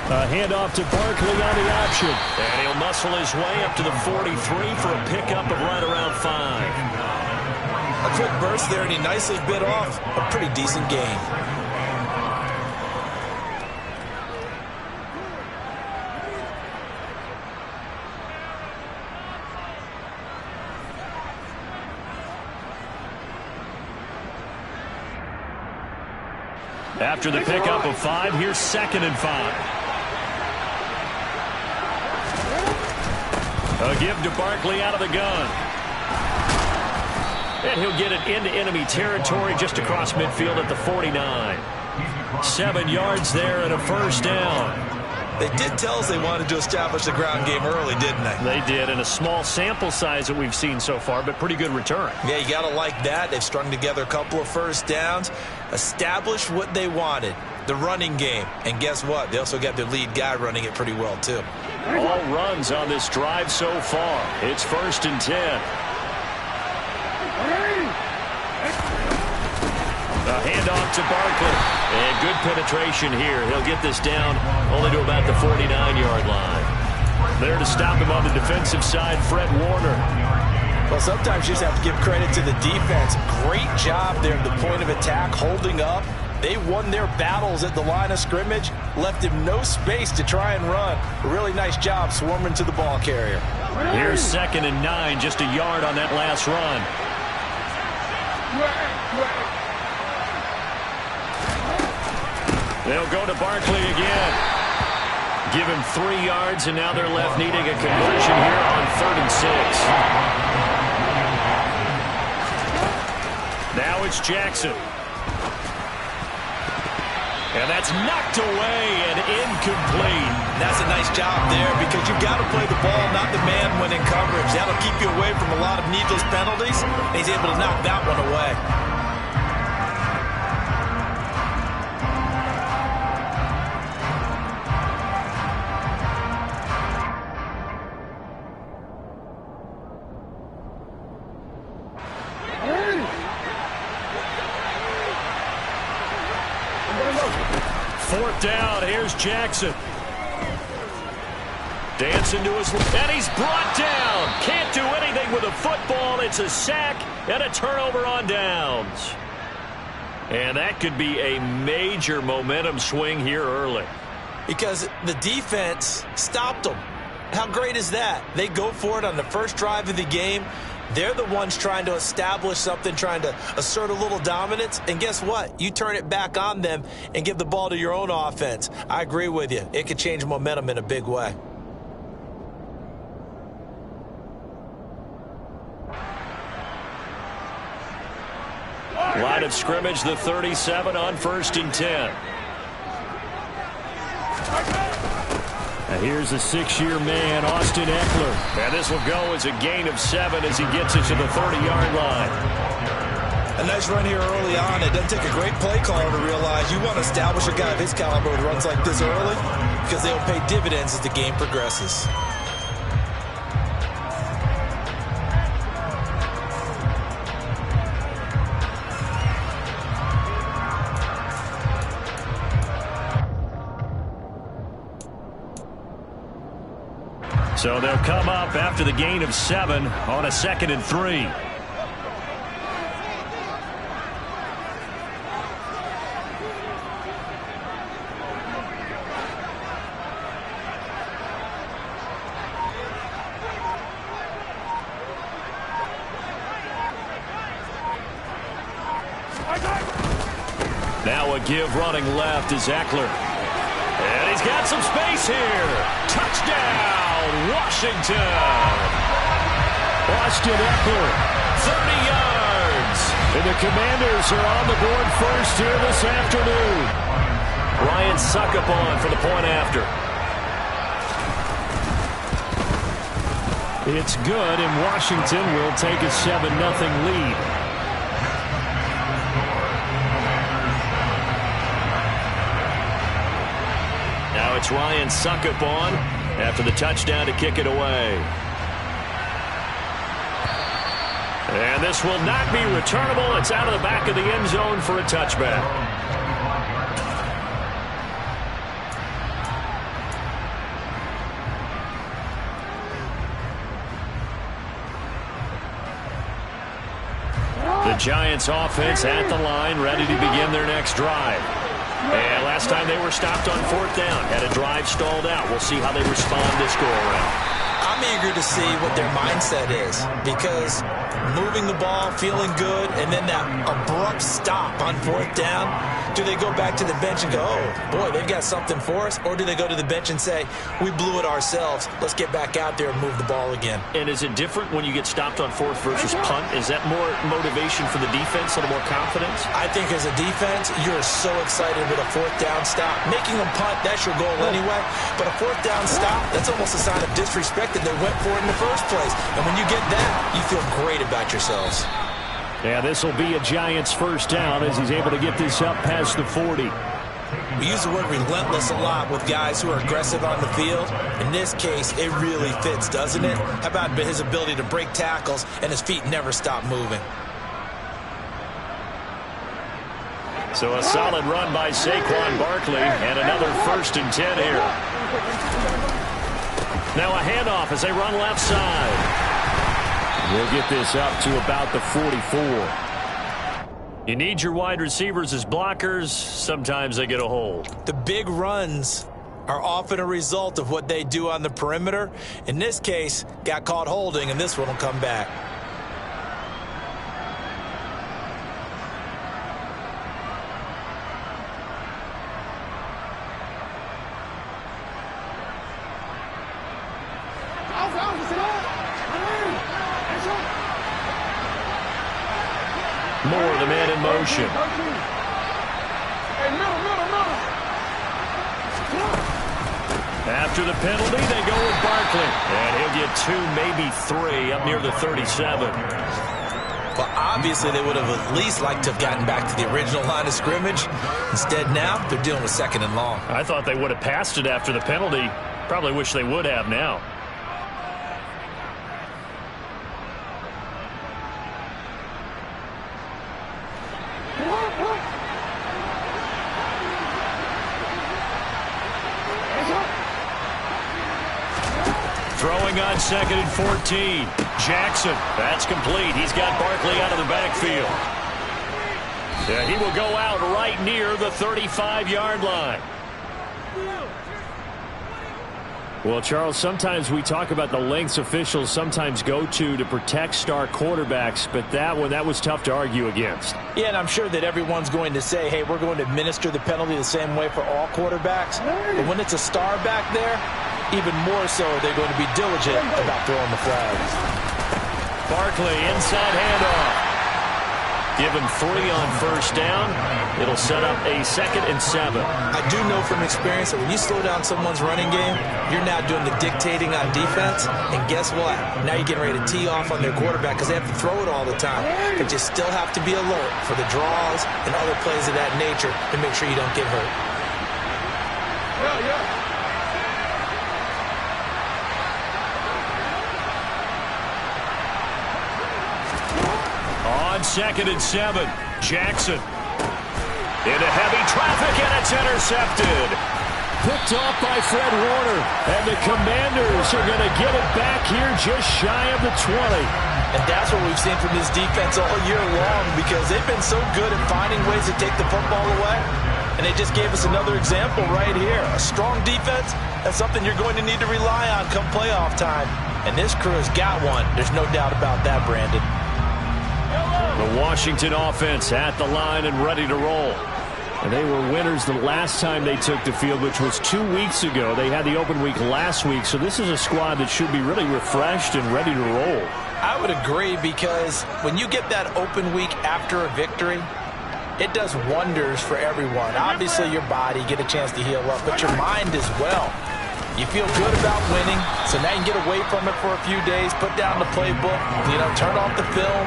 A handoff to Barkley on the option. And he'll muscle his way up to the 43 for a pickup of right around 5. A quick burst there, and he nicely bit off a pretty decent gain. After the pickup of 5, here's 2nd and 5. A give to Barkley out of the gun. And he'll get it into enemy territory just across midfield at the 49. 7 yards there and a first down. They did tell us they wanted to establish the ground game early, didn't they? They did, and a small sample size that we've seen so far, but pretty good return. Yeah, you got to like that. They've strung together a couple of first downs, established what they wanted, the running game. And guess what? They also got their lead guy running it pretty well, too. All runs on this drive so far. It's 1st and 10. A handoff to Barkley. And good penetration here. He'll get this down only to about the 49-yard line. There to stop him on the defensive side, Fred Warner. Well, sometimes you just have to give credit to the defense. Great job there at the point of attack, holding up. They won their battles at the line of scrimmage, left him no space to try and run. A really nice job swarming to the ball carrier. Here's 2nd and 9, just a yard on that last run. They'll go to Barkley again. Give him 3 yards, and now they're left needing a conversion here on 3rd and 6. Now it's Jackson. And that's knocked away and incomplete. That's a nice job there because you've got to play the ball, not the man when in coverage. That'll keep you away from a lot of needless penalties. And he's able to knock that one away. Down, here's Jackson. Dancing to his left, and he's brought down. Can't do anything with a football. It's a sack and a turnover on downs. And that could be a major momentum swing here early. Because the defense stopped them. How great is that? They go for it on the first drive of the game. They're the ones trying to establish something, trying to assert a little dominance. And guess what? You turn it back on them and give the ball to your own offense. I agree with you. It could change momentum in a big way. Line of scrimmage, the 37 on 1st and 10. Now here's the 6-year man, Austin Eckler. And this will go as a gain of 7 as he gets it to the 30-yard line. A nice run here early on. It doesn't take a great play caller to realize you want to establish a guy of his caliber with runs like this early because they'll pay dividends as the game progresses. So they'll come up after the gain of 7 on a 2nd and 3. Now a give running left is Eckler. And he's got some space here. Touchdown, Washington. Austin Eckler, 30 yards. And the Commanders are on the board first here this afternoon. Ryan Suckup on for the point after. It's good, and Washington will take a 7-0 lead. Now it's Ryan Suckup on after the touchdown to kick it away. And this will not be returnable. It's out of the back of the end zone for a touchback. Giants offense at the line, ready to begin their next drive. And last time they were stopped on 4th down, had a drive stalled out. We'll see how they respond this go-around. I'm eager to see what their mindset is, because moving the ball, feeling good, and then that abrupt stop on 4th down, do they go back to the bench and go, oh, boy, they've got something for us? Or do they go to the bench and say, we blew it ourselves, let's get back out there and move the ball again? And is it different when you get stopped on 4th versus punt? Is that more motivation for the defense, a little more confidence? I think as a defense, you're so excited with a 4th down stop. Making them punt, that's your goal anyway. But a 4th down stop, that's almost a sign of disrespect that they went for it in the first place. And when you get that, you feel great about yourselves. Yeah, this will be a Giants first down as he's able to get this up past the 40. We use the word relentless a lot with guys who are aggressive on the field. In this case, it really fits, doesn't it? How about his ability to break tackles and his feet never stop moving? So a solid run by Saquon Barkley and another 1st and 10 here. Now a handoff as they run left side. We'll get this up to about the 44. You need your wide receivers as blockers. Sometimes they get a hold. The big runs are often a result of what they do on the perimeter. In this case, got caught holding, and this one will come back. Moore, the man in motion. After the penalty, they go with Barkley. And he'll get 2, maybe 3, up near the 37. Well, obviously, they would have at least liked to have gotten back to the original line of scrimmage. Instead, now, they're dealing with 2nd and long. I thought they would have passed it after the penalty. Probably wish they would have now. Throwing on 2nd and 14. Jackson, that's complete. He's got Barkley out of the backfield. Yeah, he will go out right near the 35-yard line. Well, Charles, sometimes we talk about the lengths officials sometimes go to protect star quarterbacks, but that was tough to argue against. Yeah, and I'm sure that everyone's going to say, hey, we're going to administer the penalty the same way for all quarterbacks. But when it's a star back there, even more so, they're going to be diligent about throwing the flag. Barkley, inside handoff. Give him 3 on 1st down. It'll set up a 2nd and 7. I do know from experience that when you slow down someone's running game, you're now doing the dictating on defense. And guess what? Now you're getting ready to tee off on their quarterback because they have to throw it all the time. But you still have to be alert for the draws and other plays of that nature to make sure you don't get hurt. Yeah. On 2nd and 7, Jackson into heavy traffic, and it's intercepted. Picked off by Fred Warner, and the Commanders are going to get it back here just shy of the 20. And that's what we've seen from this defense all year long, because they've been so good at finding ways to take the football away. And they just gave us another example right here. A strong defense, that's something you're going to need to rely on come playoff time. And this crew has got one. There's no doubt about that, Brandon. The Washington offense at the line and ready to roll. And they were winners the last time they took the field, which was 2 weeks ago. They had the open week last week, so this is a squad that should be really refreshed and ready to roll. I would agree, because when you get that open week after a victory, it does wonders for everyone. Obviously, your body, get a chance to heal up, but your mind as well. You feel good about winning, so now you can get away from it for a few days, put down the playbook, turn off the film.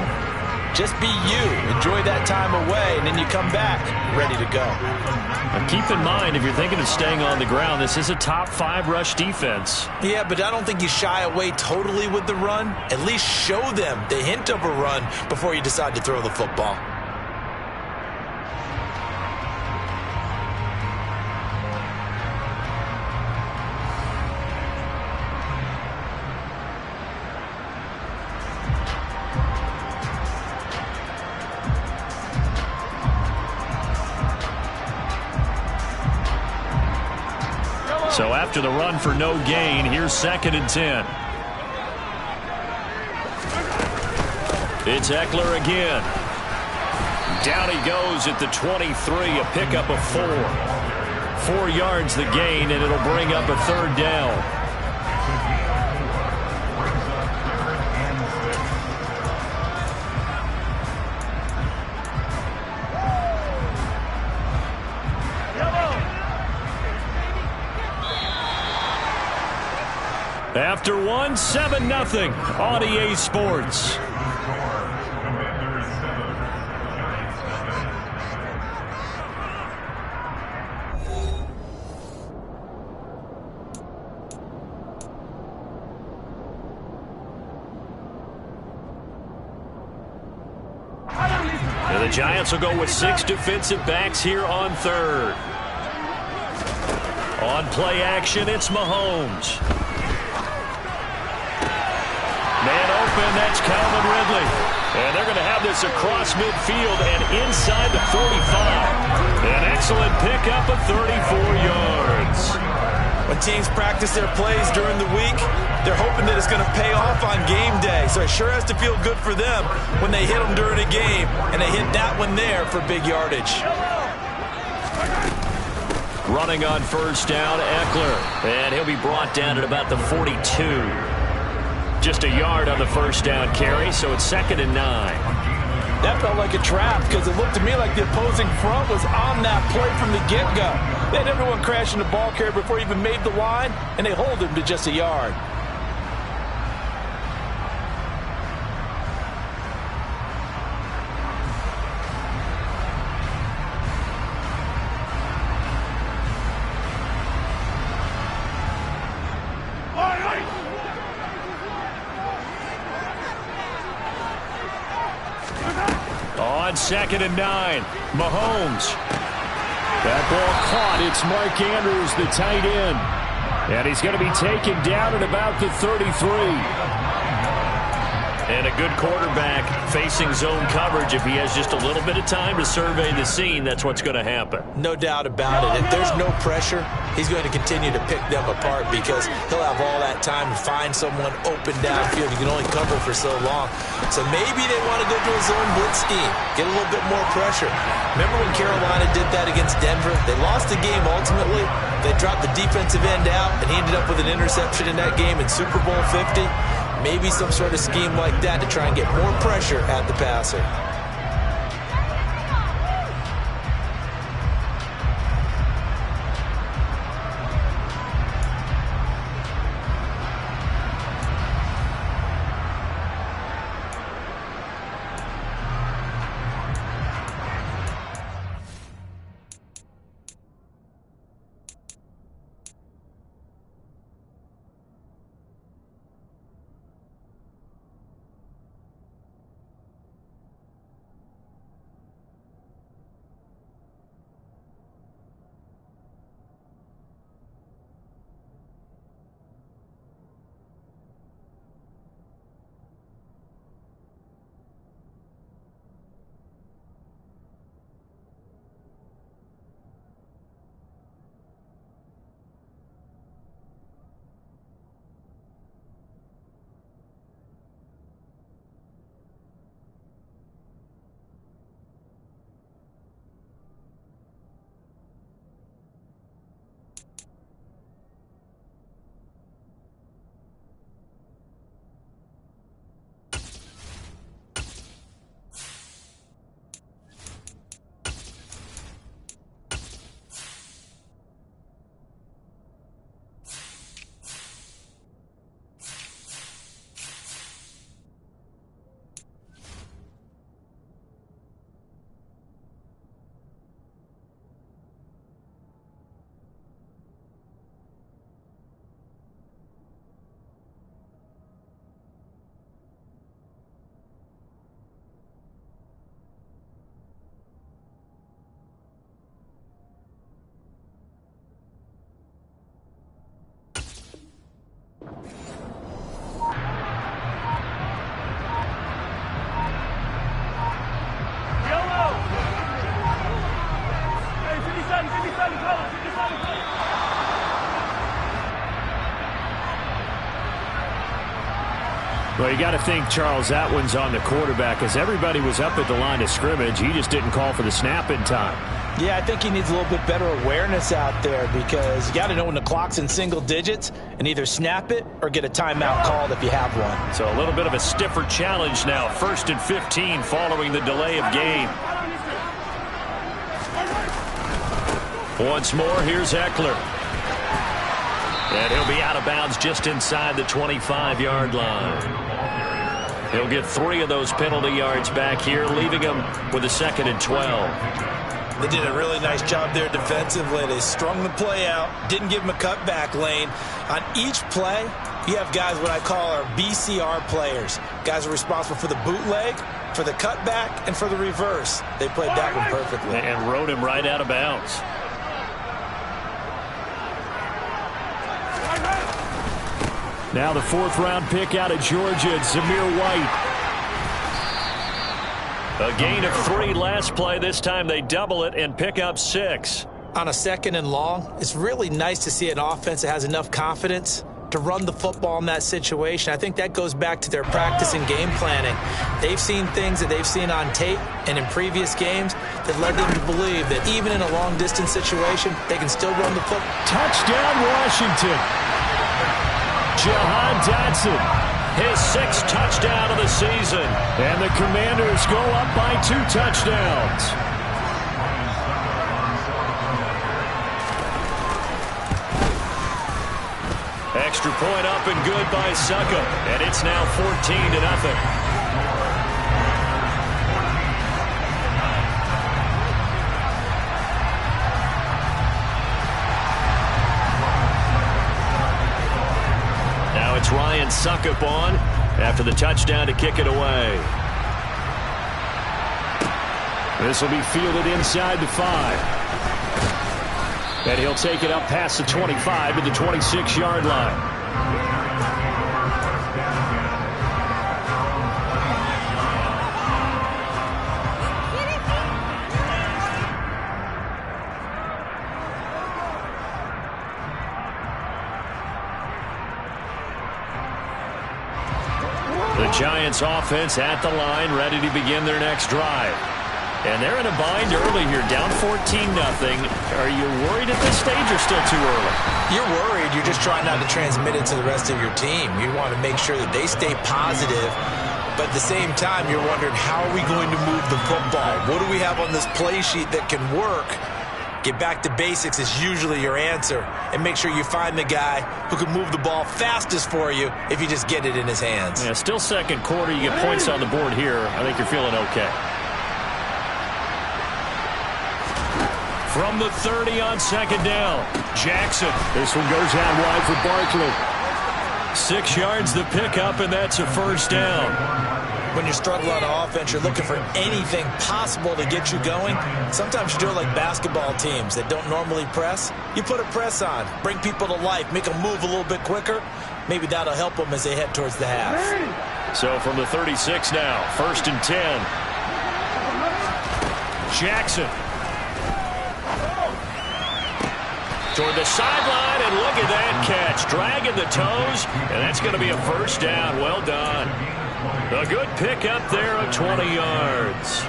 Just be you. Enjoy that time away, and then you come back ready to go. And keep in mind, if you're thinking of staying on the ground, this is a top 5 rush defense. Yeah, but I don't think you shy away totally with the run. At least show them the hint of a run before you decide to throw the football. So after the run for no gain, here's 2nd and 10. It's Eckler again. Down he goes at the 23, a pickup of 4. 4 yards the gain, and it'll bring up a 3rd down. After 1, 7-0 on EA Sports. And the Giants will go with 6 defensive backs here on 3rd. On play action, it's Mahomes. Man open, that's Calvin Ridley. And they're going to have this across midfield and inside the 45. An excellent pickup of 34 yards. When teams practice their plays during the week, they're hoping that it's going to pay off on game day. So it sure has to feel good for them when they hit them during a game, and they hit that one there for big yardage. Running on 1st down, Eckler. And he'll be brought down at about the 42. Just a yard on the 1st down carry, so it's 2nd and 9. That felt like a trap because it looked to me like the opposing front was on that play from the get-go. They had everyone crashing the ball carrier before he even made the line, and they hold him to just a yard. On 2nd and 9, Mahomes. That ball caught. It's Mark Andrews, the tight end. And he's going to be taken down at about the 33. And a good quarterback facing zone coverage. If he has just a little bit of time to survey the scene, that's what's going to happen. No doubt about it. If there's no pressure, he's going to continue to pick them apart because he'll have all that time to find someone open downfield. You can only cover for so long. So maybe they want to go to a zone blitz scheme, get a little bit more pressure. Remember when Carolina did that against Denver? They lost the game ultimately. They dropped the defensive end out, and he ended up with an interception in that game in Super Bowl 50. Maybe some sort of scheme like that to try and get more pressure at the passer. Well, you got to think, Charles, that one's on the quarterback as everybody was up at the line of scrimmage. He just didn't call for the snap in time. Yeah, I think he needs a little bit better awareness out there because you got to know when the clock's in single digits and either snap it or get a timeout called if you have one. So a little bit of a stiffer challenge now. 1st and 15 following the delay of game. Once more, here's Eckler. And he'll be out of bounds just inside the 25-yard line. He'll get 3 of those penalty yards back here, leaving him with a 2nd and 12. They did a really nice job there defensively. They strung the play out, didn't give him a cutback lane. On each play, you have guys what I call our BCR players. Guys are responsible for the bootleg, for the cutback, and for the reverse. They played that one perfectly. And rode him right out of bounds. Now the 4th-round pick out of Georgia, Zamir White. A gain of 3 last play. This time they double it and pick up 6. On a 2nd and long, it's really nice to see an offense that has enough confidence to run the football in that situation. I think that goes back to their practice and game planning. They've seen things that they've seen on tape and in previous games that led them to believe that even in a long-distance situation, they can still run the football. Touchdown, Washington. Jahan Dotson, his 6th touchdown of the season. And the Commanders go up by 2 touchdowns. Extra point up and good by Succop. And it's now 14-0. It's Ryan Succop on after the touchdown to kick it away. This will be fielded inside the 5. And he'll take it up past the 25 to the 26-yard line. The Giants offense at the line, ready to begin their next drive. And they're in a bind early here, down 14-0. Are you worried at this stage or still too early? You're worried. You're just trying not to transmit it to the rest of your team. You want to make sure that they stay positive. But at the same time, you're wondering, how are we going to move the football? What do we have on this play sheet that can work? Get back to basics is usually your answer. And make sure you find the guy who can move the ball fastest for you if you just get it in his hands. Yeah, still 2nd quarter. You get points on the board here. I think you're feeling okay. From the 30 on 2nd down, Jackson. This one goes out wide for Barkley. 6 yards the pickup, and that's a 1st down. When you struggle on offense, you're looking for anything possible to get you going. Sometimes you do it like basketball teams that don't normally press. You put a press on, bring people to life, make them move a little bit quicker. Maybe that'll help them as they head towards the half. So from the 36 now, 1st and 10. Jackson. Toward the sideline, and look at that catch. Dragging the toes, and that's going to be a 1st down. Well done. A good pickup there of 20 yards.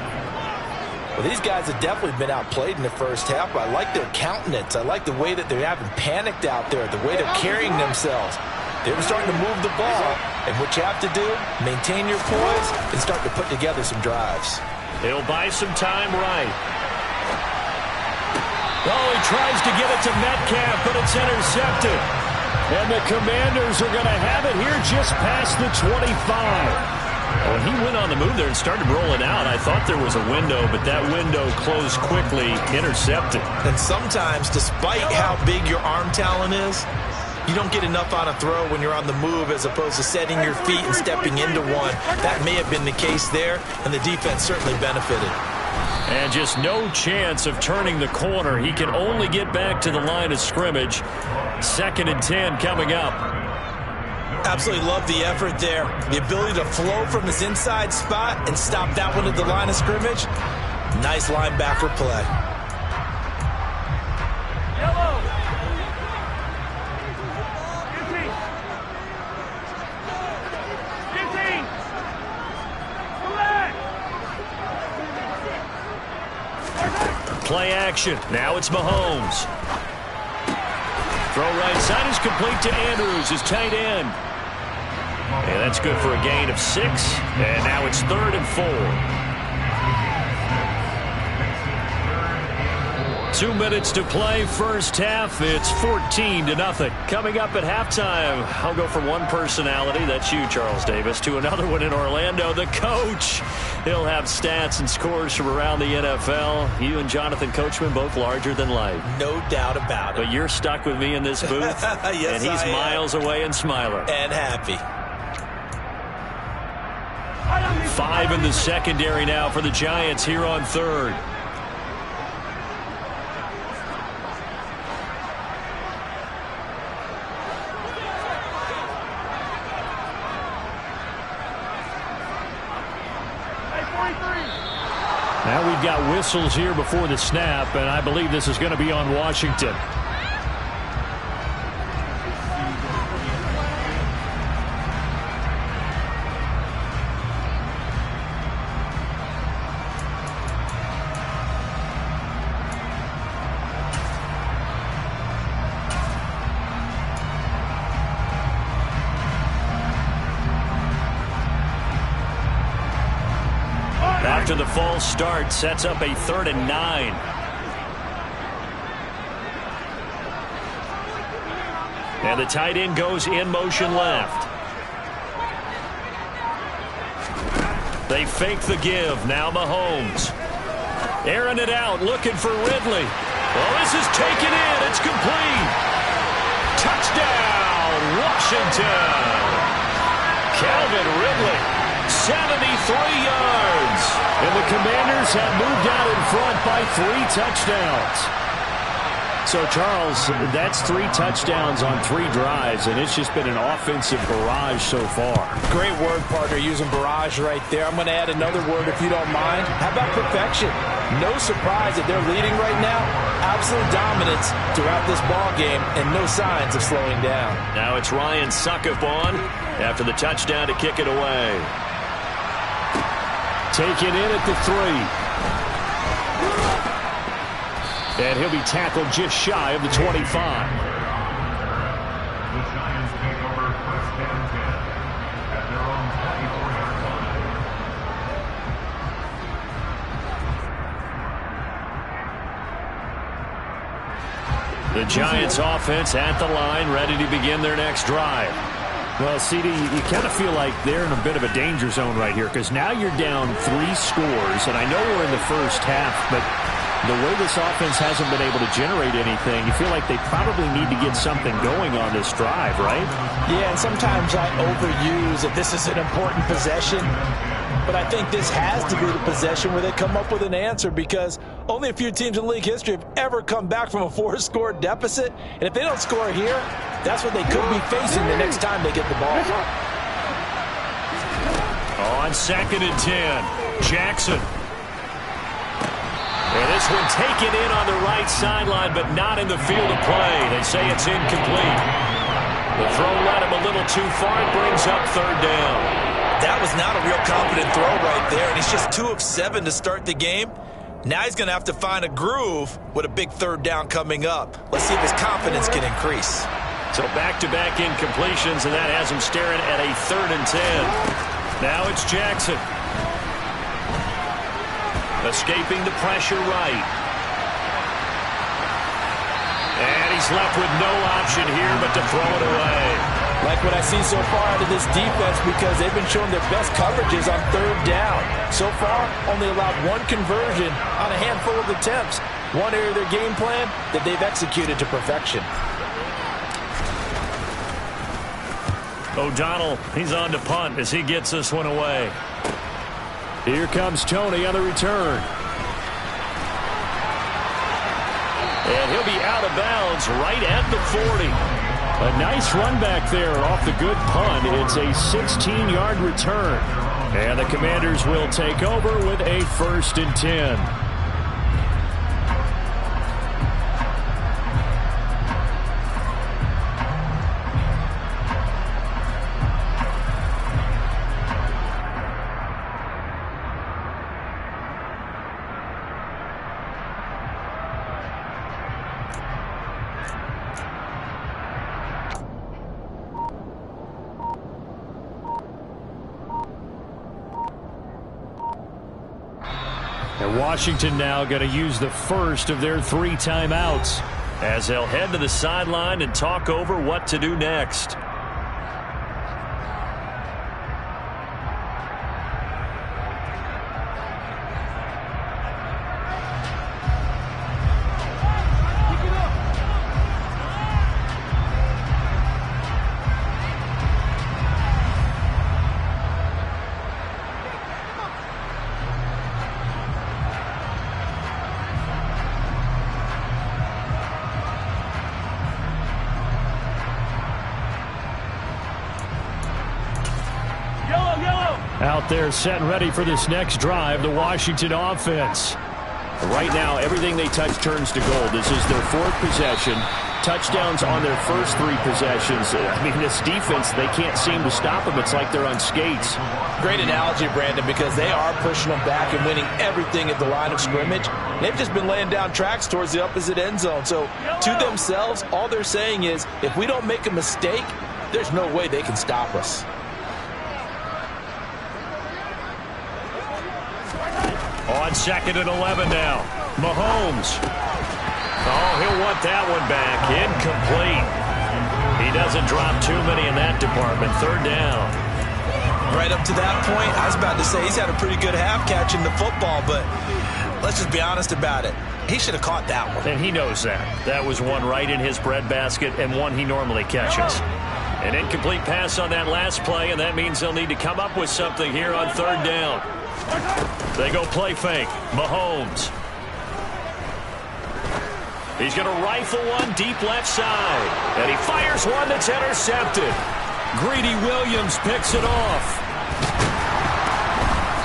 Well, these guys have definitely been outplayed in the first half, but I like their countenance. I like the way that they're having panicked out there, the way they're carrying themselves. They're starting to move the ball, and what you have to do, maintain your poise and start to put together some drives. He'll buy some time right. Oh, he tries to get it to Metcalf, but it's intercepted. And the Commanders are going to have it here just past the 25. When he went on the move there and started rolling out, I thought there was a window, but that window closed quickly, intercepted. And sometimes, despite how big your arm talent is, you don't get enough on a throw when you're on the move as opposed to setting your feet and stepping into one. That may have been the case there, and the defense certainly benefited. And just no chance of turning the corner. He can only get back to the line of scrimmage. 2nd and 10 coming up. Absolutely love the effort there. The ability to flow from his inside spot and stop that one at the line of scrimmage. Nice linebacker play. action. Now it's Mahomes. Throw right side is complete to Andrews, his tight end. And that's good for a gain of 6. And now it's 3rd and 4. 2 minutes to play, first half. It's 14-0. Coming up at halftime, I'll go from one personality, that's you, Charles Davis, to another one in Orlando, the coach. He'll have stats and scores from around the NFL. You and Jonathan Coachman, both larger than life. No doubt about it. But you're stuck with me in this booth. Yes, and he's miles away and smiling. And happy. 5 in the secondary now for the Giants here on 3rd. Now we've got whistles here before the snap, and I believe this is going to be on Washington. After the false start, sets up a 3rd and 9. And the tight end goes in motion left. They fake the give. Now Mahomes. Airing it out, looking for Ridley. Well, this is taken in. It's complete. Touchdown, Washington. Calvin Ridley. 73 yards. And the Commanders have moved out in front by 3 touchdowns. So, Charles, that's 3 touchdowns on 3 drives, and it's just been an offensive barrage so far. Great word, partner, using barrage right there. I'm going to add another word if you don't mind. How about perfection? No surprise that they're leading right now. Absolute dominance throughout this ball game and no signs of slowing down. Now it's Ryan Suckup on after the touchdown to kick it away. Taken in at the 3. And he'll be tackled just shy of the 25. The Giants take over first and 10 at their own 24-yard line. The Giants offense at the line, ready to begin their next drive. Well, CD, you kind of feel like they're in a bit of a danger zone right here because now you're down 3 scores, and I know we're in the first half, but the way this offense hasn't been able to generate anything, you feel like they probably need to get something going on this drive, right? Yeah, and sometimes I overuse that this is an important possession, but I think this has to be the possession where they come up with an answer because only a few teams in league history have ever come back from a 4-score deficit, and if they don't score here, that's what they could be facing the next time they get the ball. On 2nd and 10, Jackson. And this one taken in on the right sideline, but not in the field of play. They say it's incomplete. The throw led him a little too far. It brings up 3rd down. That was not a real confident throw right there, and he's just 2 of 7 to start the game. Now he's going to have to find a groove with a big 3rd down coming up. Let's see if his confidence can increase. So back-to-back incompletions, and that has him staring at a 3rd and 10. Now it's Jackson. Escaping the pressure right. And he's left with no option here but to throw it away. Like what I see so far out of this defense because they've been showing their best coverages on 3rd down. So far, only allowed 1 conversion on a handful of attempts. One area of their game plan that they've executed to perfection. O'Donnell, he's on to punt as he gets this one away. Here comes Tony on the return. And he'll be out of bounds right at the 40. A nice run back there off the good punt. It's a 16-yard return. And the Commanders will take over with a 1st and 10. Washington now going to use the first of their 3 timeouts as they'll head to the sideline and talk over what to do next. Out there set and ready for this next drive, the Washington offense. Right now, everything they touch turns to gold. This is their 4th possession. Touchdowns on their first 3 possessions. I mean, this defense, they can't seem to stop them. It's like they're on skates. Great analogy, Brandon, because they are pushing them back and winning everything at the line of scrimmage. They've just been laying down tracks towards the opposite end zone. So to themselves, all they're saying is, if we don't make a mistake, there's no way they can stop us. On 2nd and 11 now. Mahomes. Oh, he'll want that one back. Incomplete. He doesn't drop too many in that department. 3rd down. Right up to that point, I was about to say he's had a pretty good half catching the football, but let's just be honest about it. He should have caught that one. And he knows that. That was one right in his breadbasket and one he normally catches. An incomplete pass on that last play, and that means they'll need to come up with something here on 3rd down. They go play fake. Mahomes. He's going to rifle one deep left side. And he fires one that's intercepted. Greedy Williams picks it off.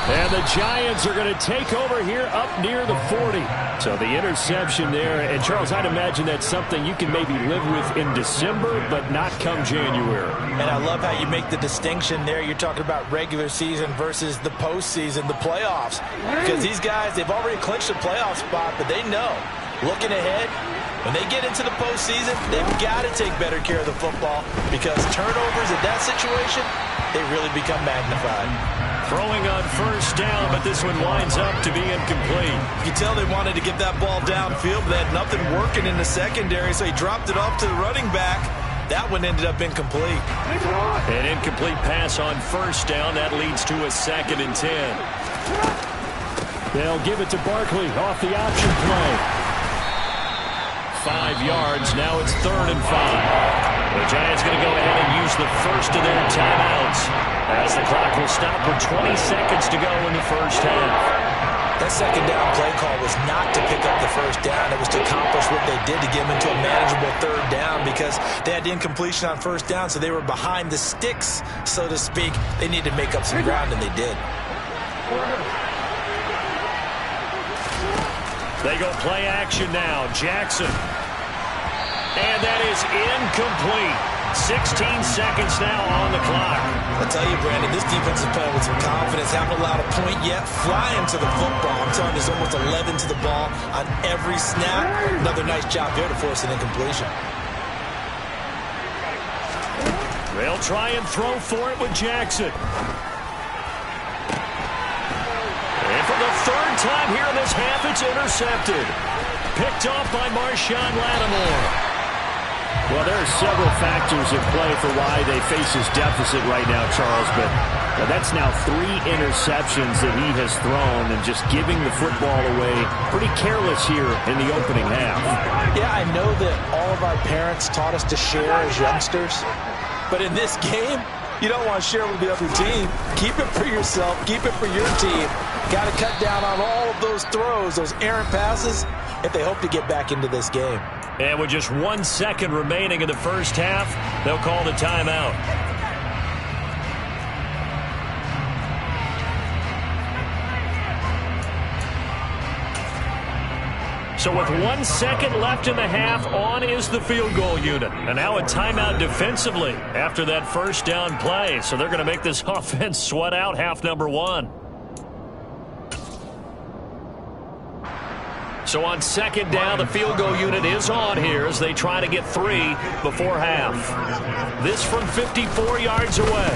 And the Giants are going to take over here up near the 40. So the interception there. And, Charles, I'd imagine that's something you can maybe live with in December, but not come January. And I love how you make the distinction there. You're talking about regular season versus the postseason, the playoffs. Because these guys, they've already clinched a playoff spot, but they know, looking ahead, when they get into the postseason, they've got to take better care of the football because turnovers in that situation, they really become magnified. Throwing on 1st down, but this one winds up to be incomplete. You can tell they wanted to get that ball downfield, but they had nothing working in the secondary, so he dropped it off to the running back. That one ended up incomplete. An incomplete pass on 1st down. That leads to a 2nd and 10. They'll give it to Barkley off the option play. 5 yards. Now it's 3rd and 5. The Giants going to go ahead and use the first of their timeouts as the clock will stop with 20 seconds to go in the first half. That 2nd down play call was not to pick up the 1st down. It was to accomplish what they did to get them into a manageable 3rd down because they had the incompletion on 1st down, so they were behind the sticks, so to speak. They needed to make up some ground, and they did. They go play action now. Jackson. And that is incomplete. 16 seconds now on the clock. I tell you, Brandon, this defense is playing with some confidence. Haven't allowed a point yet. Flying to the football. I'm telling you, there's almost 11 to the ball on every snap. Another nice job there to force an incompletion. They'll try and throw for it with Jackson. And for the 3rd time here in this half, it's intercepted. Picked off by Marshawn Lattimore. Well, there are several factors at play for why they face this deficit right now, Charles, but that's now 3 interceptions that he has thrown and just giving the football away pretty careless here in the opening half. Yeah, I know that all of our parents taught us to share as youngsters, but in this game, you don't want to share with the other team. Keep it for yourself. Keep it for your team. Got to cut down on all of those throws, those errant passes, if they hope to get back into this game. And with just 1 second remaining in the first half, they'll call the timeout. So with 1 second left in the half, on is the field goal unit. And now a timeout defensively after that 1st down play. So they're going to make this offense sweat out half number 1. So on 2nd down, the field goal unit is on here as they try to get 3 before half. This from 54 yards away.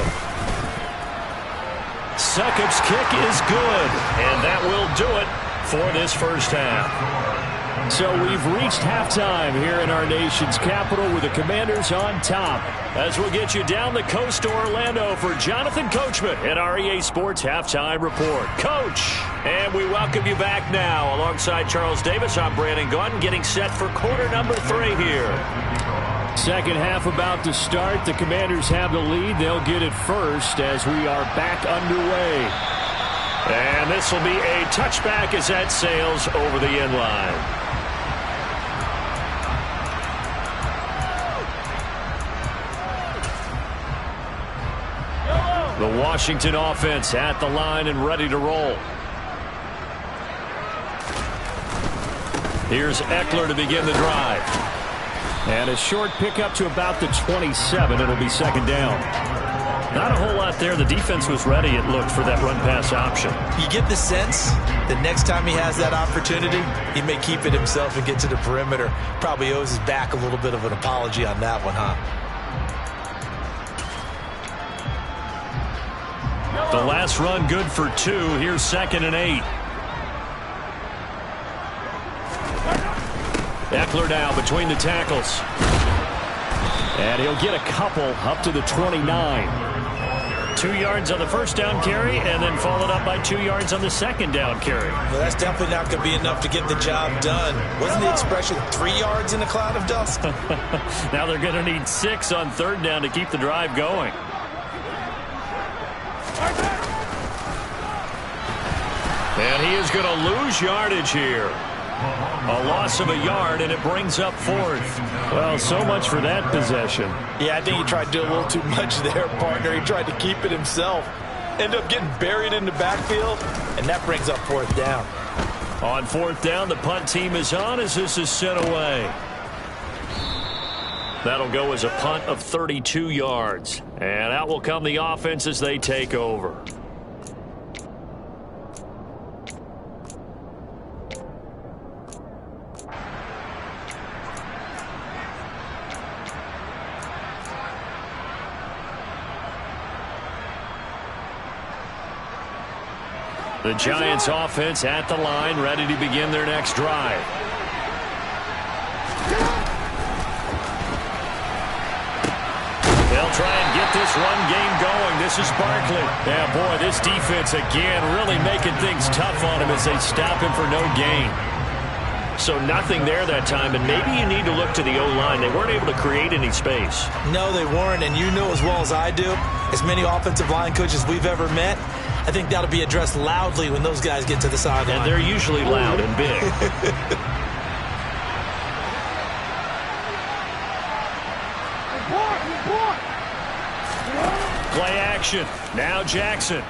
Succop's kick is good, and that will do it for this first half. So we've reached halftime here in our nation's capital with the Commanders on top. As we'll get you down the coast to Orlando for Jonathan Coachman at our EA Sports Halftime Report. Coach, and we welcome you back now. Alongside Charles Davis, I'm Brandon Gunn, getting set for quarter number 3 here. Second half about to start. The Commanders have the lead. They'll get it first as we are back underway. And this will be a touchback as that sails over the end line. The Washington offense at the line and ready to roll. Here's Eckler to begin the drive. And a short pickup to about the 27. It'll be second down. Not a whole lot there. The defense was ready, it looked, for that run-pass option. You get the sense that next time he has that opportunity, he may keep it himself and get to the perimeter. Probably owes his back a little bit of an apology on that one, huh? The last run good for 2. Here's 2nd and 8. Eckler now between the tackles. And he'll get a couple up to the 29. 2 yards on the first down carry, and then followed up by 2 yards on the second down carry. Well, that's definitely not going to be enough to get the job done. Wasn't the expression 3 yards in a cloud of dust? Now they're going to need 6 on third down to keep the drive going. And he is going to lose yardage here. A loss of a yard, and it brings up 4th. Well, so much for that possession. Yeah, I think he tried to do a little too much there, partner. He tried to keep it himself. Ended up getting buried in the backfield, and that brings up 4th down. On 4th down, the punt team is on as this is sent away. That'll go as a punt of 32 yards. And out will come the offense as they take over. The Giants offense at the line, ready to begin their next drive. They'll try and get this run game going. This is Barkley. Yeah, boy, this defense again really making things tough on him as they stop him for no gain. So nothing there that time, and maybe you need to look to the O-line. They weren't able to create any space. No, they weren't, and you know as well as I do, as many offensive line coaches we've ever met, I think that'll be addressed loudly when those guys get to the sideline. And they're usually loud and big. Play action. Now Jackson.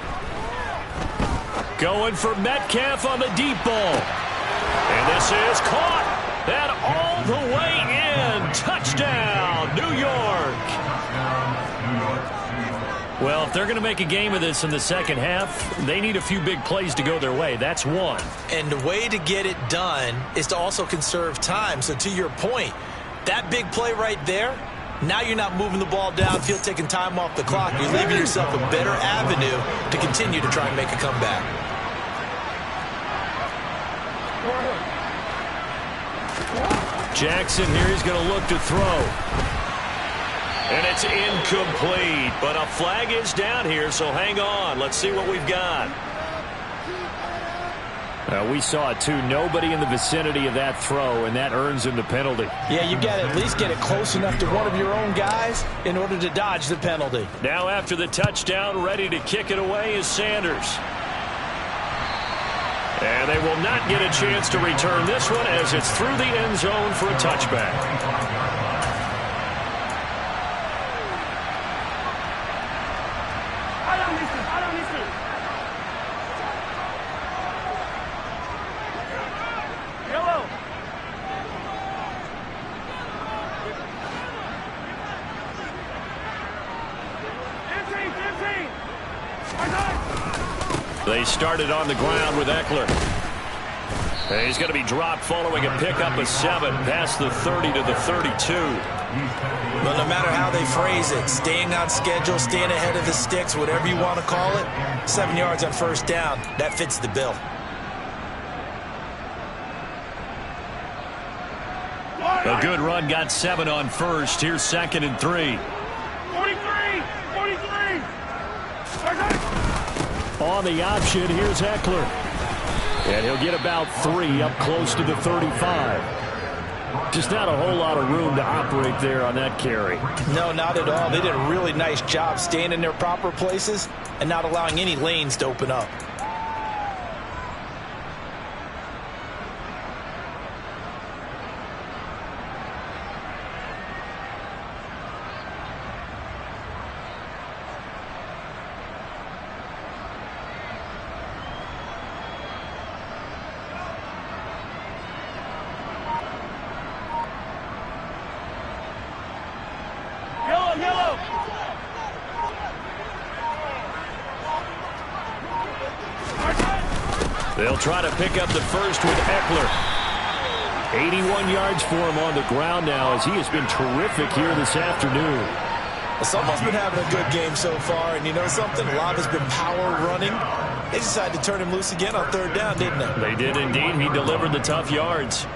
Going for Metcalf on the deep ball. And this is caught. And all the way in. Touchdown, New York. Well, if they're going to make a game of this in the second half, they need a few big plays to go their way. That's one. And the way to get it done is to also conserve time. So to your point, that big play right there, now you're not moving the ball downfield, taking time off the clock. You're leaving yourself a better avenue to continue to try and make a comeback. Jackson here, he's going to look to throw. And it's incomplete, but a flag is down here, so hang on. Let's see what we've got. We saw it too. Nobody in the vicinity of that throw, and that earns him the penalty. Yeah, you got to at least get it close enough to one of your own guys in order to dodge the penalty. Now after the touchdown, ready to kick it away is Sanders. And they will not get a chance to return this one as it's through the end zone for a touchback. They started on the ground with Eckler. And he's going to be dropped following a pickup of 7 past the 30 to the 32. Well, no matter how they phrase it, staying on schedule, staying ahead of the sticks, whatever you want to call it, 7 yards on first down, that fits the bill. Good run, got 7 on first. Here's 2nd and 3. 43! 43! On the option, here's Eckler. And he'll get about 3 up close to the 35. Just not a whole lot of room to operate there on that carry. No, not at all. They did a really nice job staying in their proper places and not allowing any lanes to open up. They'll try to pick up the first with Eckler. 81 yards for him on the ground now as he has been terrific here this afternoon. Well, someone's been having a good game so far, and you know something? A lot has been power running. They decided to turn him loose again on 3rd down, didn't they? They did indeed. He delivered the tough yards.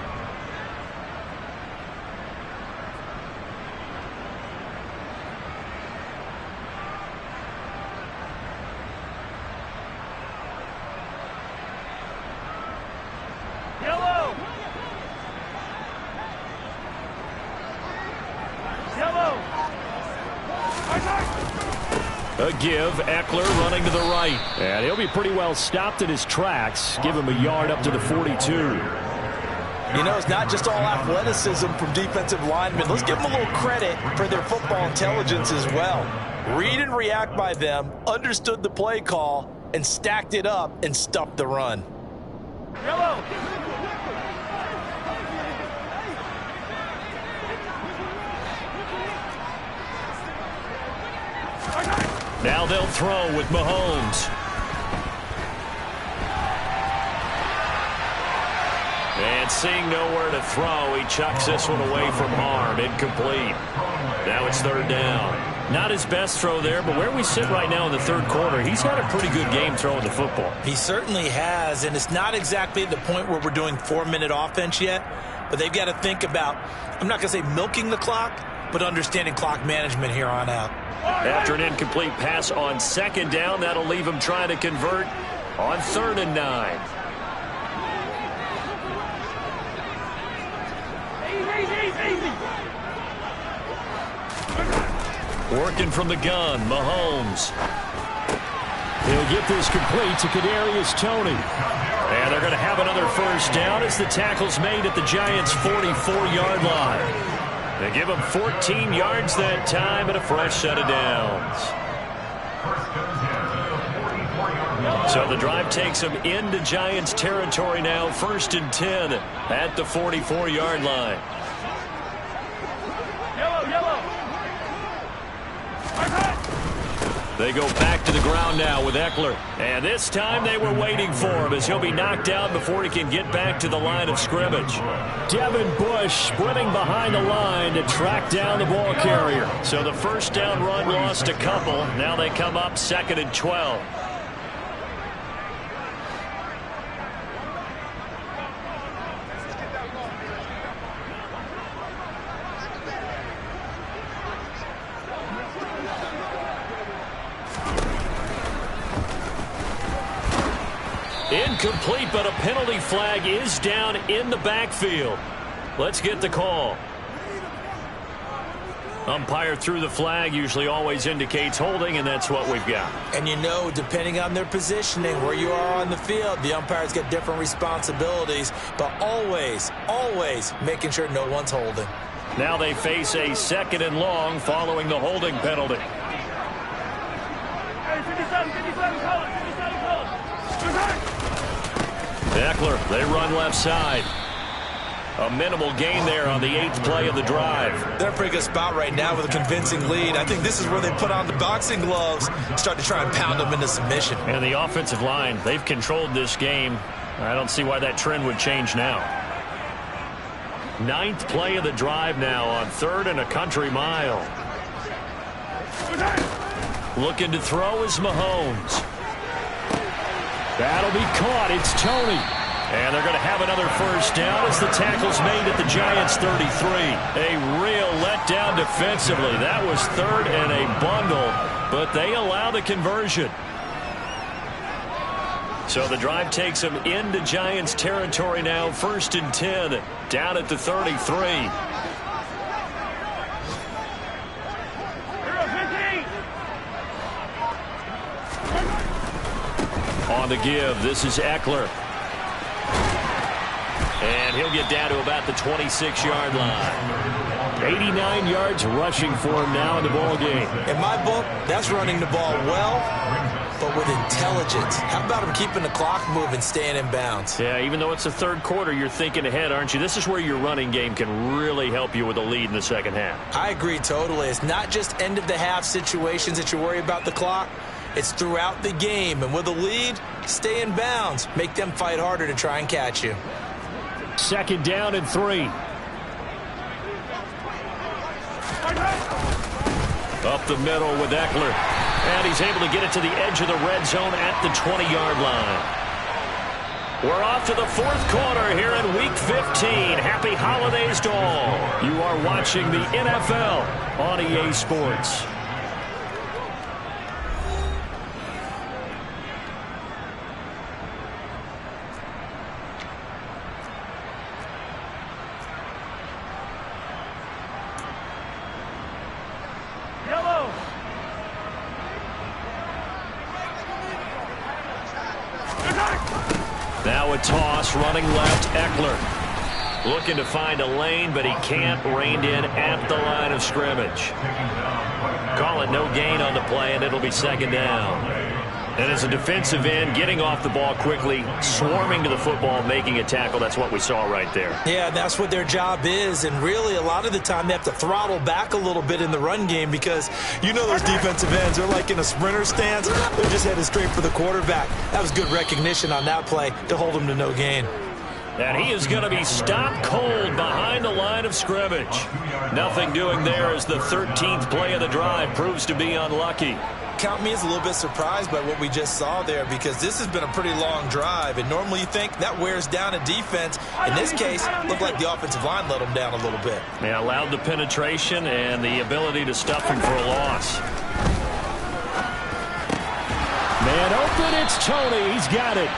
A give, Eckler running to the right. And he'll be pretty well stopped in his tracks. Give him a yard up to the 42. You know, it's not just all athleticism from defensive linemen. Let's give them a little credit for their football intelligence as well. Read and react by them, understood the play call, and stacked it up and stuffed the run. Yellow! Now they'll throw with Mahomes. And seeing nowhere to throw, he chucks this one away from harm. Incomplete. Now it's 3rd down. Not his best throw there, but where we sit right now in the 3rd quarter, he's had a pretty good game throwing the football. He certainly has, and it's not exactly at the point where we're doing 4-minute offense yet, but they've got to think about, I'm not going to say milking the clock, but understanding clock management here on out. After an incomplete pass on 2nd down, that'll leave him trying to convert on 3rd and 9. Working from the gun, Mahomes. He'll get this complete to Kadarius Toney. And they're going to have another 1st down as the tackle's made at the Giants' 44-yard line. They give him 14 yards that time and a fresh set of downs. So the drive takes them into Giants territory now. 1st and 10 at the 44-yard line. They go back to the ground now with Eckler. And this time they were waiting for him as he'll be knocked down before he can get back to the line of scrimmage. Devin Bush sprinting behind the line to track down the ball carrier. So the 1st down run lost a couple. Now they come up 2nd and 12. Incomplete, but a penalty flag is down in the backfield. Let's get the call. Umpire threw the flag, usually always indicates holding, and that's what we've got. And you know, depending on their positioning, where you are on the field, the umpires get different responsibilities, but always, always making sure no one's holding. Now they face a 2nd and long following the holding penalty. Hey, 57, call it. 57, call it. Eckler, they run left side. A minimal gain there on the 8th play of the drive. They're in a pretty good spot right now with a convincing lead. I think this is where they put on the boxing gloves, start to try and pound them into submission. And the offensive line, they've controlled this game. I don't see why that trend would change now. 9th play of the drive now on 3rd and a country mile. Looking to throw is Mahomes. That'll be caught. It's Toney. And they're going to have another first down as the tackle's made at the Giants' 33. A real letdown defensively. That was third and a bundle, but they allow the conversion. So the drive takes them into Giants territory now. 1st and 10, down at the 33. On the give, this is Eckler. And he'll get down to about the 26-yard line. 89 yards rushing for him now in the ball game. In my book, that's running the ball well, but with intelligence. How about him keeping the clock moving, staying in bounds? Yeah, even though it's the third quarter, you're thinking ahead, aren't you? This is where your running game can really help you with a lead in the second half. I agree totally. It's not just end-of-the-half situations that you worry about the clock. It's throughout the game. And with a lead, stay in bounds. Make them fight harder to try and catch you. 2nd down and 3. Up the middle with Eckler. And he's able to get it to the edge of the red zone at the 20-yard line. We're off to the 4th quarter here in Week 15. Happy holidays to all. You are watching the NFL on EA Sports. Now a toss, running left, Eckler. Looking to find a lane, but he can't. Reined in at the line of scrimmage. Call it no gain on the play, and it'll be 2nd down. And as a defensive end, getting off the ball quickly, swarming to the football, making a tackle, that's what we saw right there. Yeah, that's what their job is, and really a lot of the time they have to throttle back a little bit in the run game because you know those defensive ends, they're like in a sprinter stance. They're just headed straight for the quarterback. That was good recognition on that play to hold him to no gain. And he is going to be stopped cold behind the line of scrimmage. Nothing doing there as the 13th play of the drive proves to be unlucky. Count me as a little bit surprised by what we just saw there because this has been a pretty long drive, and normally you think that wears down a defense. In this case, looked like the offensive line let them down a little bit. Yeah, allowed the penetration and the ability to stuff him for a loss. Man open, it's Tony. He's got it.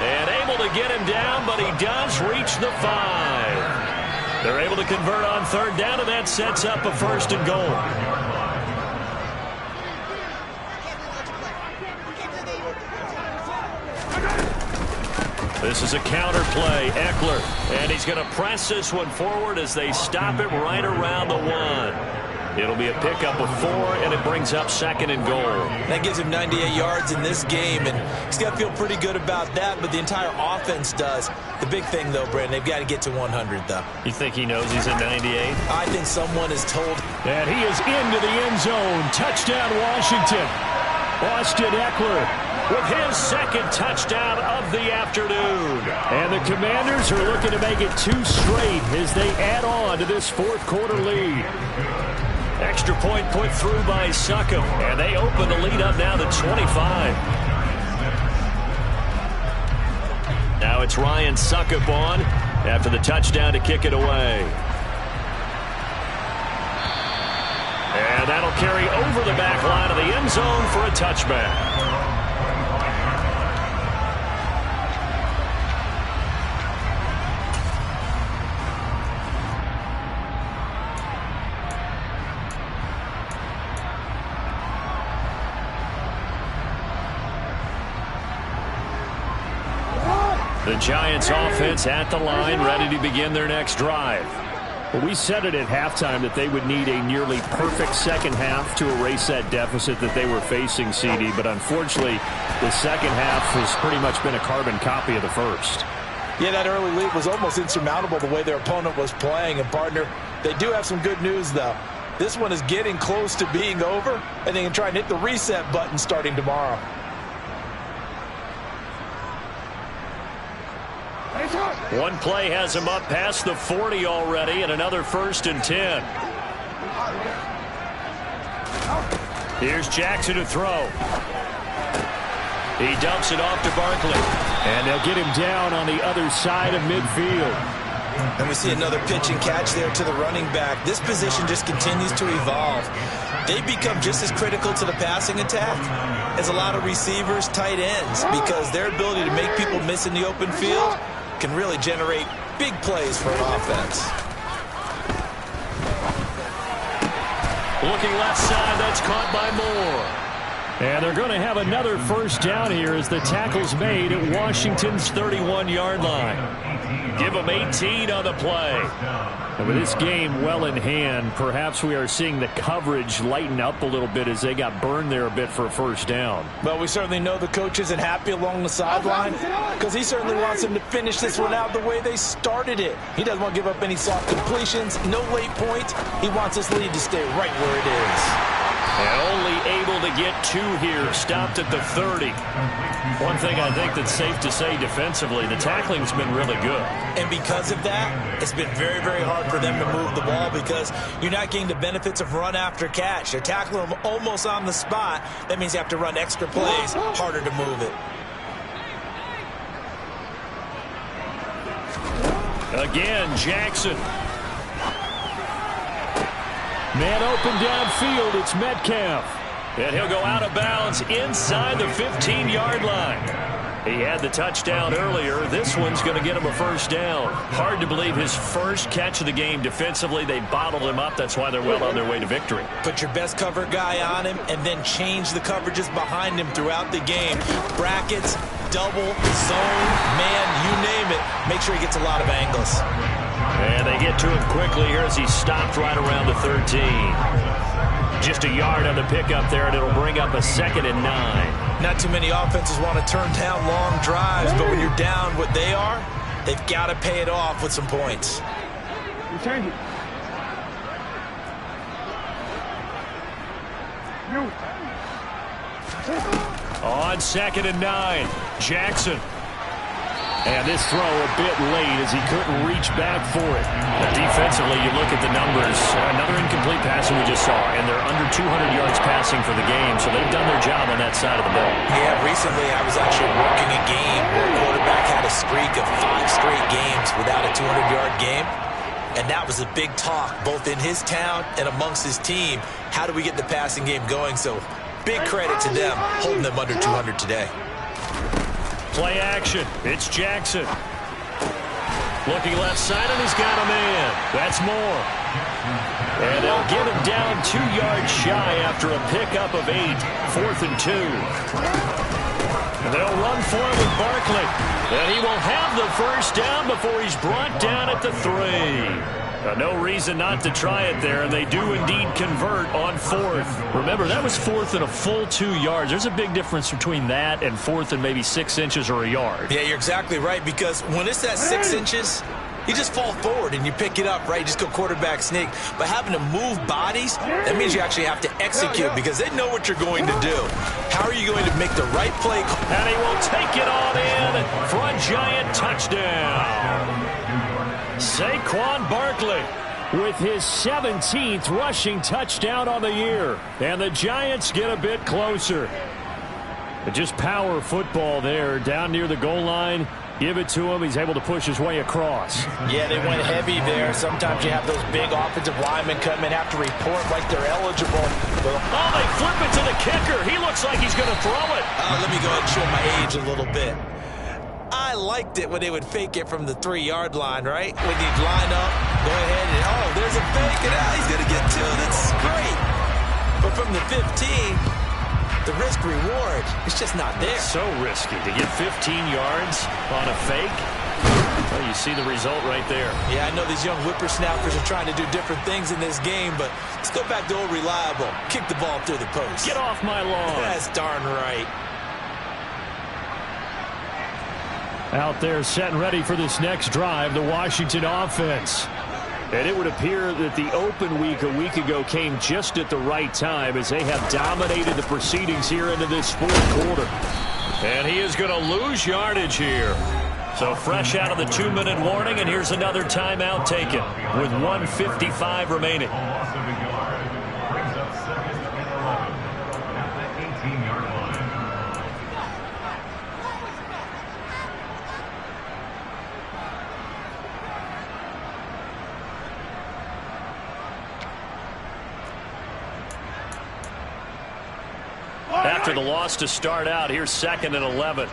And able to get him down, but he does reach the 5. They're able to convert on 3rd down, and that sets up a 1st and goal. This is a counter play, Eckler, and he's going to press this one forward as they stop it right around the 1. It'll be a pickup of 4, and it brings up 2nd and goal. That gives him 98 yards in this game, and he's got to feel pretty good about that, but the entire offense does. The big thing, though, Brandon, they've got to get to 100, though. You think he knows he's at 98? I think someone is told. And he is into the end zone. Touchdown, Washington. Austin Eckler with his 2nd touchdown of the afternoon. And the Commanders are looking to make it 2 straight as they add on to this 4th quarter lead. Extra point put through by Succop, and they open the lead up now to 25. Now it's Ryan Succop on after the touchdown to kick it away. And that'll carry over the back line of the end zone for a touchback. The Giants offense at the line, ready to begin their next drive. Well, we said it at halftime that they would need a nearly perfect second half to erase that deficit that they were facing, CD. But unfortunately, the second half has pretty much been a carbon copy of the first. Yeah, that early lead was almost insurmountable the way their opponent was playing. And, partner, they do have some good news, though. This one is getting close to being over, and they can try and hit the reset button starting tomorrow. One play has him up past the 40 already, and another 1st and 10. Here's Jackson to throw. He dumps it off to Barkley. And they'll get him down on the other side of midfield. And we see another pitch and catch there to the running back. This position just continues to evolve. They become just as critical to the passing attack as a lot of receivers, tight ends, because their ability to make people miss in the open field can really generate big plays for an offense. Looking left side, that's caught by Moore. And they're going to have another first down here as the tackle's made at Washington's 31-yard line. Give them 18 on the play. And with this game well in hand, perhaps we are seeing the coverage lighten up a little bit as they got burned there a bit for a first down. Well, we certainly know the coach isn't happy along the sideline because he certainly wants them to finish this one out the way they started it. He doesn't want to give up any soft completions, no late points. He wants this lead to stay right where it is. And only able to get 2 here, stopped at the 30. One thing I think that's safe to say defensively, the tackling's been really good. And because of that, it's been very, very hard for them to move the ball because you're not getting the benefits of run after catch. They're tackling them almost on the spot. That means you have to run extra plays, harder to move it. Again, Jackson. Man open downfield, it's Metcalf. And he'll go out of bounds inside the 15-yard line. He had the touchdown earlier. This one's going to get him a first down. Hard to believe his first catch of the game defensively. They bottled him up. That's why they're well on their way to victory. Put your best cover guy on him and then change the coverages behind him throughout the game. Brackets, double, zone, man, you name it. Make sure he gets a lot of angles. And they get to him quickly here as he stopped right around the 13. Just a yard on the pickup there, and it'll bring up a 2nd and 9. Not too many offenses want to turn down long drives, but when you're down what they are, they've got to pay it off with some points. On 2nd and 9, Jackson. And this throw a bit late as he couldn't reach back for it. Now, defensively, you look at the numbers. Another incomplete pass that we just saw, and they're under 200 yards passing for the game, so they've done their job on that side of the ball. Yeah, recently I was actually working a game where a quarterback had a streak of 5 straight games without a 200-yard game, and that was a big talk, both in his town and amongst his team. How do we get the passing game going? So big credit to them holding them under 200 today. Play action. It's Jackson. Looking left side, and he's got a man. That's Moore. And they'll get him down 2 yards shy after a pickup of 8. 4th and 2. And they'll run for it with Barkley. And he will have the first down before he's brought down at the 3. No reason not to try it there, and they do indeed convert on 4th. Remember, that was 4th and a full 2 yards. There's a big difference between that and 4th and maybe 6 inches or a yard. Yeah, you're exactly right, because when it's that 6 inches, you just fall forward and you pick it up, right? You just go quarterback sneak. But having to move bodies, that means you actually have to execute because they know what you're going to do. How are you going to make the right play? And he will take it on in for a giant touchdown. Saquon Barkley with his 17th rushing touchdown on the year. And the Giants get a bit closer. But just power football there down near the goal line. Give it to him. He's able to push his way across. Yeah, they went heavy there. Sometimes you have those big offensive linemen come and have to report like they're eligible. Oh, they flip it to the kicker. He looks like he's going to throw it. Let me go ahead and show my age a little bit. I liked it when they would fake it from the 3-yard line, right? When you'd line up, go ahead and, oh, there's a fake, and he's going to get 2. That's great. But from the 15, the risk-reward, it's just not there. So risky to get 15 yards on a fake. Well, you see the result right there. Yeah, I know these young whippersnappers are trying to do different things in this game, but let's go back to old reliable. Kick the ball through the post. Get off my lawn. That's darn right. Out there set and ready for this next drive, the Washington offense. And it would appear that the open week a week ago came just at the right time as they have dominated the proceedings here into this 4th quarter. And he is going to lose yardage here. So fresh out of the 2-minute warning, and here's another timeout taken with 1:55 remaining. Loss of a yard. Brings up 2nd and 11 at the 18-yard line. after the loss to start out. Here's 2nd and 11.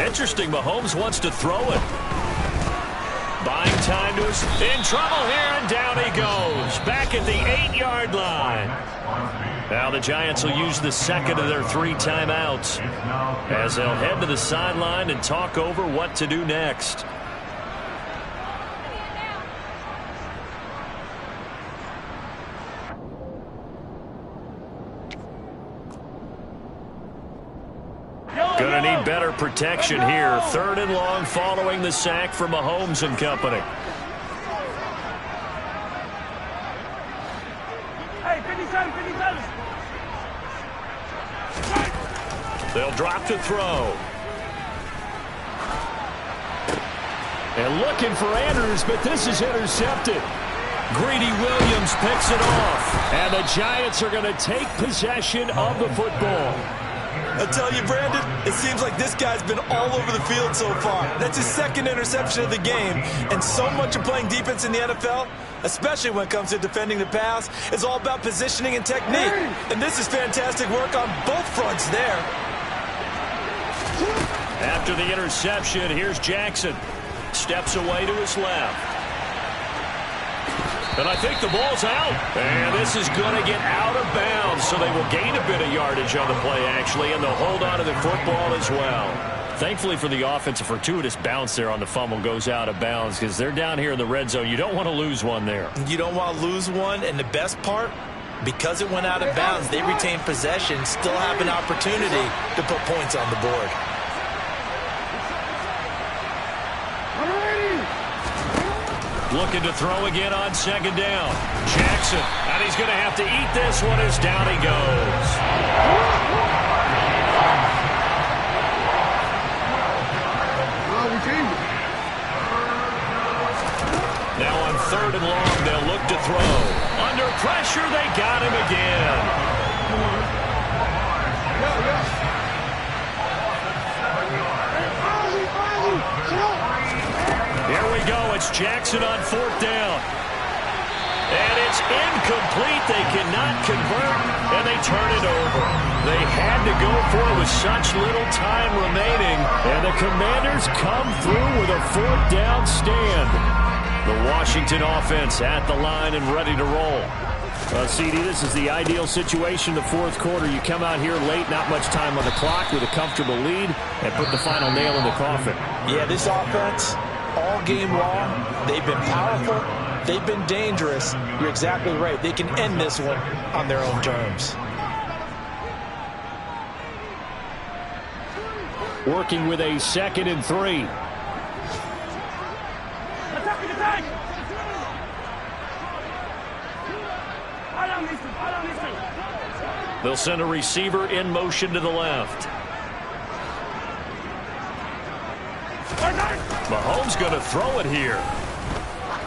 Interesting. Mahomes wants to throw it. Buying time to us. In trouble here, and down he goes. Back at the 8-yard line. Now the Giants will use the second of their 3 timeouts as they'll head to the sideline and talk over what to do next. Going to need better protection here. 3rd and long following the sack from Mahomes and company. They'll drop to throw. And looking for Andrews, but this is intercepted. Greedy Williams picks it off. And the Giants are going to take possession of the football. I tell you, Brandon, it seems like this guy's been all over the field so far. That's his 2nd interception of the game. And so much of playing defense in the NFL, especially when it comes to defending the pass, is all about positioning and technique. And this is fantastic work on both fronts there. After the interception, here's Jackson. Steps away to his left. And I think the ball's out. And this is going to get out of bounds, so they will gain a bit of yardage on the play, actually, and they'll hold on to the football as well. Thankfully for the offense, a fortuitous bounce there on the fumble goes out of bounds because they're down here in the red zone. You don't want to lose one there. You don't want to lose one, and the best part, because it went out of bounds, they retain possession, still have an opportunity to put points on the board. Looking to throw again on 2nd down. Jackson, and he's going to have to eat this one as down he goes. Now on 3rd and long, they'll look to throw. Under pressure, they got him again. Here we go. It's Jackson on 4th down. And it's incomplete. They cannot convert, and they turn it over. They had to go for it with such little time remaining. And the Commanders come through with a 4th down stand. The Washington offense at the line and ready to roll. CD, this is the ideal situation, the 4th quarter. You come out here late, not much time on the clock, with a comfortable lead, and put the final nail in the coffin. Yeah, this offense, all game long, they've been powerful, they've been dangerous. You're exactly right. They can end this one on their own terms. Working with a 2nd and 3. They'll send a receiver in motion to the left. Mahomes going to throw it here.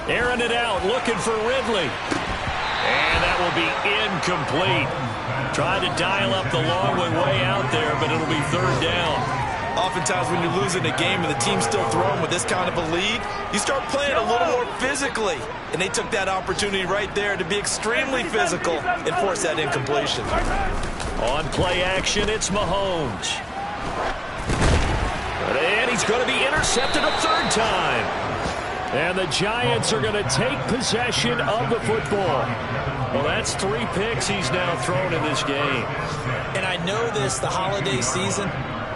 Airing it out, looking for Ridley. And that will be incomplete. Tried to dial up the long way out there, but it'll be 3rd down. Oftentimes when you're losing a game and the team's still throwing with this kind of a lead, you start playing a little more physically. And they took that opportunity right there to be extremely physical and force that incompletion. On play action, it's Mahomes. And he's going to be intercepted a 3rd time. And the Giants are going to take possession of the football. Well, that's 3 picks he's now thrown in this game. And I know this, the holiday season,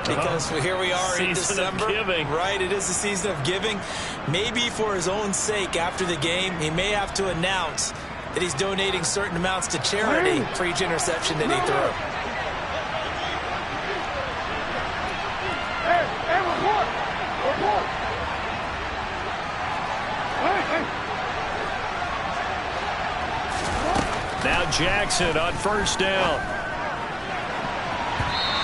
because here we are in December. Season of giving. Right, it is the season of giving. Maybe for his own sake after the game, he may have to announce that he's donating certain amounts to charity for each interception that he threw. Now Jackson on 1st down.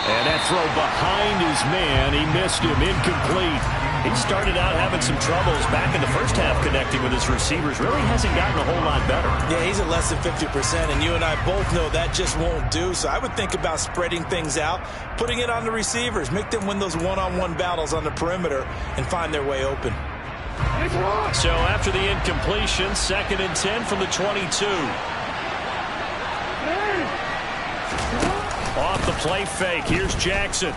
And that throw behind his man. He missed him. Incomplete. He started out having some troubles back in the first half connecting with his receivers. Really hasn't gotten a whole lot better. Yeah, he's at less than 50%, and you and I both know that just won't do. So I would think about spreading things out, putting it on the receivers, make them win those one-on-one battles on the perimeter and find their way open. So after the incompletion, 2nd and 10 from the 22. Play fake. Here's Jackson.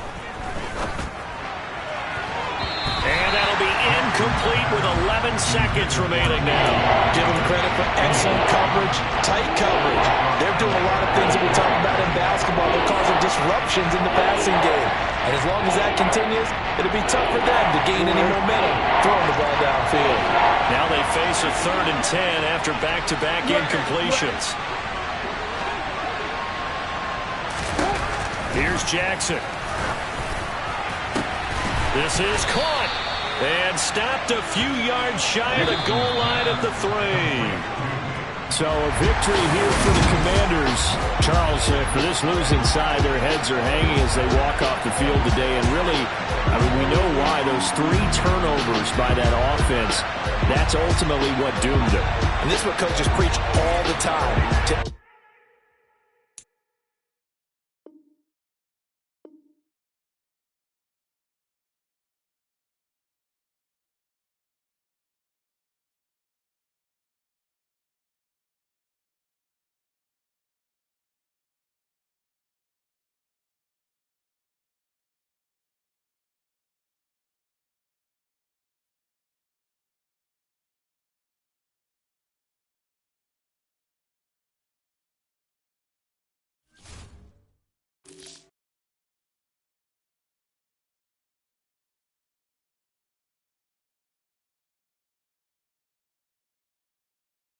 And that'll be incomplete with 11 seconds remaining now. Give them credit for excellent coverage, tight coverage. They're doing a lot of things that we talk about in basketball. They're causing disruptions in the passing game. And as long as that continues, it'll be tough for them to gain any momentum throwing the ball downfield. Now they face a 3rd and 10 after back-to-back incompletions. Here's Jackson. This is caught and stopped a few yards shy of the goal line at the 3. So a victory here for the Commanders. Charles, for this losing side, their heads are hanging as they walk off the field today. And really, I mean, we know why. Those 3 turnovers by that offense, that's ultimately what doomed them. And this is what coaches preach all the time.